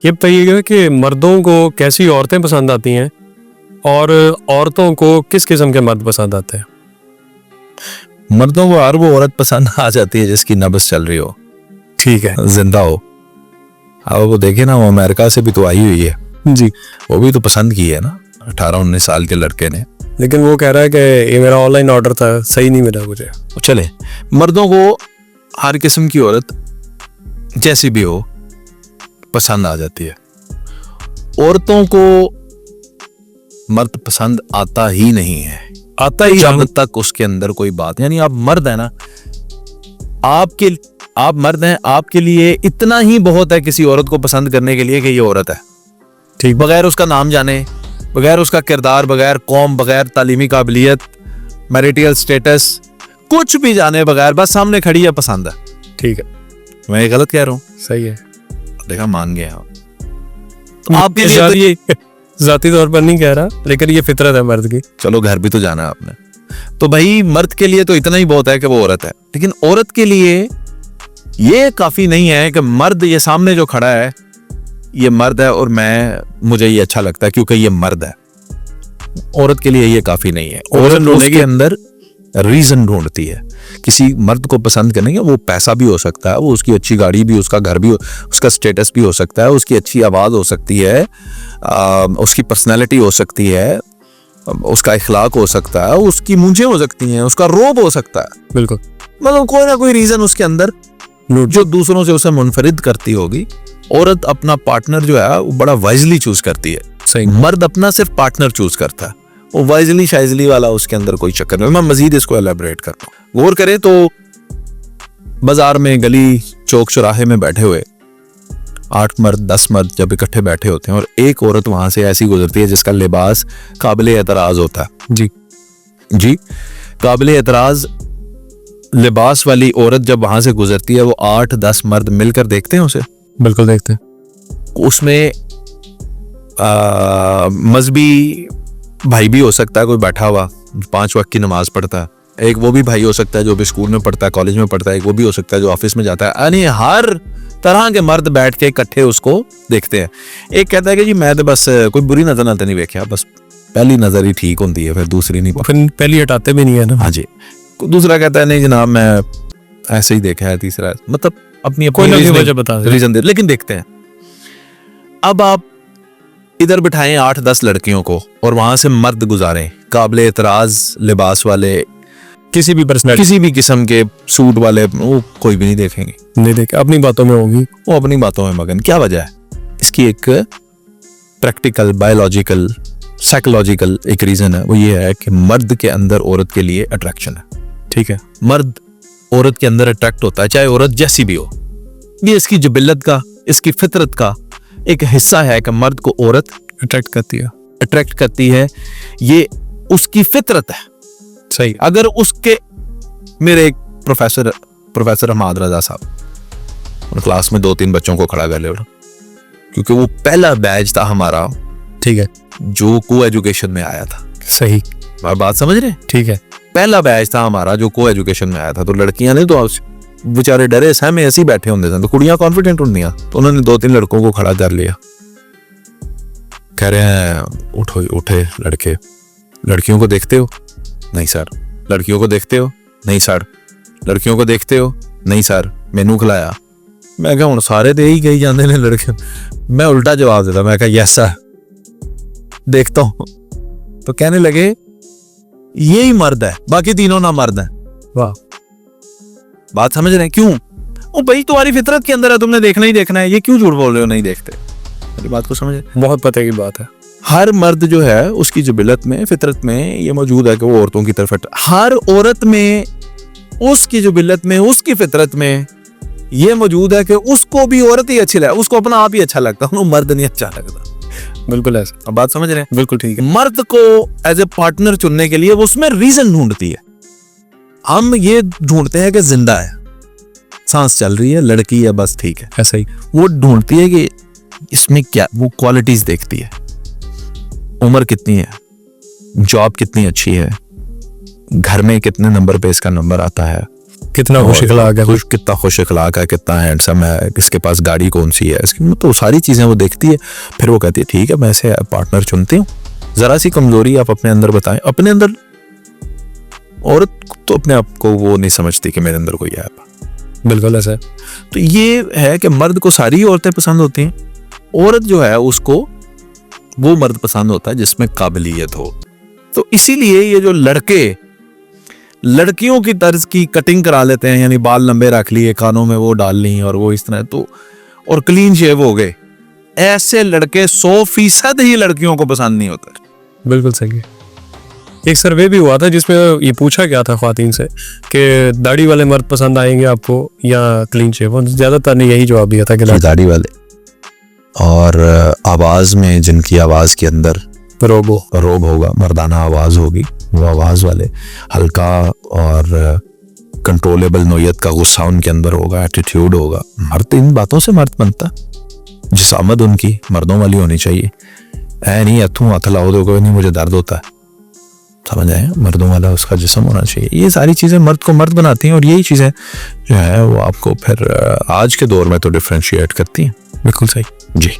ये बताइएगा कि मर्दों को कैसी औरतें पसंद आती हैं और औरतों को किस किस्म के मर्द पसंद आते हैं? मर्दों को हर वो औरत पसंद आ जाती है जिसकी नब्ज चल रही हो, ठीक है, जिंदा हो। अब वो देखे ना, वो अमेरिका से भी तो आई हुई है जी, वो भी तो पसंद की है ना 18-19 साल के लड़के ने। लेकिन वो कह रहा है कि ये मेरा ऑनलाइन ऑर्डर था, सही नहीं मिला मुझे। चले, मर्दों को हर किस्म की औरत जैसी भी हो पसंद आ जाती है। औरतों को मर्द पसंद आता ही नहीं है, आता ही जब तक उसके अंदर कोई बात, यानी आप मर्द है ना, आप मर्द हैं, आपके लिए इतना ही बहुत है किसी औरत को पसंद करने के लिए कि ये औरत है, ठीक, बगैर उसका नाम जाने, बगैर उसका किरदार, बगैर कौम, बगैर तालीमी काबिलियत, मैरिटल स्टेटस, कुछ भी जाने बगैर बस सामने खड़ी है, पसंद है। ठीक है, मैं गलत कह रहा हूँ? सही है। देखा, मान गए आप। तो आपके लिए जाती तौर पर नहीं कह रहा, लेकिन ये फितरत है मर्द की। चलो, घर भी तो जाना है आपने, तो भाई मर्द के लिए तो इतना ही बहुत है कि वो औरत है, लेकिन औरत के लिए ये काफी नहीं है कि मर्द ये सामने जो खड़ा है ये मर्द है और मुझे ये अच्छा लगता है क्योंकि ये मर्द है। औरत के लिए ये काफी नहीं है। औरत उसके अंदर रीजन ढूंढती है किसी मर्द को पसंद करने का। वो पैसा भी हो सकता है, वो उसकी अच्छी गाड़ी भी, उसका घर भी, उसका स्टेटस भी हो सकता है, उसकी अच्छी आवाज हो सकती है, उसकी पर्सनैलिटी हो सकती है, उसका इखलाक हो सकता है, उसकी मूंछें हो सकती हैं, उसका रोब हो सकता है। बिल्कुल, मतलब कोई ना कोई रीजन उसके अंदर जो दूसरों से उसे मुनफरिद करती होगी। औरत अपना पार्टनर जो है वो बड़ा वाइजली चूज करती है, सही। मर्द अपना सिर्फ पार्टनर चूज करता है, वो वाइजली शाइजली वाला उसके अंदर कोई चक्कर नहीं। मैं मजीद इसको एलैबोरेट करता हूँ। गौर करें तो बाजार में, गली चौक चौराहे में बैठे हुए 8 मर्द 10 मर्द जब इकट्ठे बैठे होते हैं और एक औरत वहां से ऐसी गुजरती है जिसका लिबास काबिले एतराज होता है, जी काबिले एतराज लिबास वाली औरत जब वहां से गुजरती है, वो 8-10 मर्द मिलकर देखते हैं उसे। बिल्कुल देखते हैं। उसमें मजहबी भाई भी हो सकता है कोई बैठा हुआ, 5 वक्त की नमाज पढ़ता है। एक वो भी भाई हो सकता है जो भी स्कूल में पढ़ता है, कॉलेज में पढ़ता है। एक वो भी हो सकता है जो ऑफिस में जाता है। यानी हर तरह के मर्द बैठ के इकट्ठे उसको देखते हैं। एक कहता है कि जी मैं तो बस कोई बुरी नजर नाते नहीं देखा, बस पहली नजर ही ठीक होती है, फिर दूसरी नहीं, फिर पहली हटाते भी नहीं है ना। हाँ जी। दूसरा कहता है नहीं जनाब मैं ऐसे ही देखा है। तीसरा मतलब अपनी वजह बता रीजन दे, लेकिन देखते हैं। अब आप इधर बिठाएं 8-10 लड़कियों को और वहां से मर्द गुजारें काबिले एतराज लिबास वाले, किसी भी पर्सनैलिटी, किसी भी किस्म के सूट वाले, वो कोई भी नहीं देखेंगे, नहीं देखे, अपनी बातों में होगी, वो अपनी बातों में मगन। क्या वजह है इसकी? एक प्रैक्टिकल, बायोलॉजिकल, साइकोलॉजिकल एक रीजन है। वो ये है कि मर्द के अंदर औरत के लिए अट्रैक्शन है। ठीक है, मर्द औरत के अंदर अट्रैक्ट होता है, चाहे औरत जैसी भी हो। ये इसकी जिबिल्लत का, इसकी फितरत का एक हिस्सा है कि मर्द को औरत अट्रैक्ट करती है। ये उसकी फितरत है, सही। अगर उसके, मेरे एक प्रोफेसर हमाद रजा साहब, और क्लास में 2-3 बच्चों को खड़ा कर ले, क्योंकि वो पहला बैच था हमारा, ठीक है, जो को एजुकेशन में आया था। सही बात समझ रहे हैं? ठीक है, पहला बैच था हमारा जो को एजुकेशन में आया था। तो लड़कियां ने तो बेचारे डरे सहमे ऐसे ही बैठे होंगे थे, तो कुड़ियां कॉन्फिडेंट होंगी, तो उन्होंने 2-3 लड़कों को खड़ा कर लिया। कह रहे हैं उठे लड़के, लड़कियों को देखते हो? नहीं सर। लड़कियों को देखते हो? नहीं सर। लड़कियों को देखते हो? नहीं सर। मेनू खिलाया? मैं कहा हुण सारे तो यही कही जाते हैं लड़के। मैं उल्टा जवाब देता, मैं कहा यस सर, देखता हूं। तो कहने लगे यही मर्द है, बाकी तीनों ना मर्द है। वाह, बात समझ रहे हैं? क्यों? ओ भाई तुम्हारी फितरत के अंदर है, तुमने देखना ही देखना है, ये क्यों झूठ बोल रहे हो नहीं देखते? मेरी बात को समझ रहे? बहुत पते की बात है। हर मर्द जो है उसकी जिबिलत में, फितरत में ये मौजूद है कि वो औरतों की तरफ हर औरत में, उसकी जिबिलत में, उसकी फितरत में ये मौजूद है कि उसको भी औरत ही अच्छी लगे, उसको अपना आप ही अच्छा लगता है, मर्द नहीं अच्छा लगता। बिल्कुल ऐसा। अब बात समझ रहे हैं? बिल्कुल ठीक है। मर्द को एज ए पार्टनर चुनने के लिए वो उसमें रीजन ढूंढती है। हम ये ढूंढते हैं कि जिंदा है, सांस चल रही है, लड़की है, बस ठीक है, ऐसा ही। वो ढूंढती है कि इसमें क्या, वो क्वालिटीज देखती है। उम्र कितनी है, जॉब कितनी अच्छी है, घर में कितने नंबर पे इसका नंबर आता है, कितना खुश अखलाक है, कितना खुश अखलाक है, कितना हैंडसम है, किसके पास गाड़ी कौन सी है, इसकी तो सारी चीजें वो देखती है। फिर वो कहती है ठीक है मैं ऐसे पार्टनर चुनती हूँ। जरा सी कमजोरी आप अपने अंदर बताएं, अपने अंदर। औरत तो अपने आप को वो नहीं समझती कि मेरे अंदर कोई है। बिल्कुल ऐसा है। तो ये है कि मर्द को सारी औरतें पसंद होती हैं, औरत जो है उसको वो मर्द पसंद होता है जिसमें काबिलियत हो। तो इसीलिए ये जो लड़के लड़कियों की तर्ज की कटिंग करा लेते हैं, यानी बाल लंबे रख लिए, कानों में वो डाल ली और वो इस तरह, तो और क्लीन शेव हो गए, ऐसे लड़के 100% ही लड़कियों को पसंद नहीं होते। बिल्कुल सही है। एक सर्वे भी हुआ था जिसमें ये पूछा गया था ख्वातीन से कि दाढ़ी वाले मर्द पसंद आएंगे आपको या क्लीन शेव, ज्यादातर ने यही जवाब दिया था कि दाढ़ी वाले। और आवाज में जिनकी आवाज के अंदर रोब होगा, मर्दाना आवाज होगी, वो आवाज वाले। हल्का और कंट्रोलेबल नोयत का गुस्सा उनके अंदर होगा, एटीट्यूड होगा। मर्द इन बातों से मर्द बनता। जिसामत उनकी मर्दों वाली होनी चाहिए। ऐ नहीं अथू हथ लाओ दोगे नहीं मुझे दर्द होता है, समझ आए, मर्दों वाला उसका जिस्म होना चाहिए। ये सारी चीजें मर्द को मर्द बनाती हैं और यही चीजें जो है वो आपको फिर आज के दौर में तो डिफरेंशिएट करती हैं। बिल्कुल सही जी।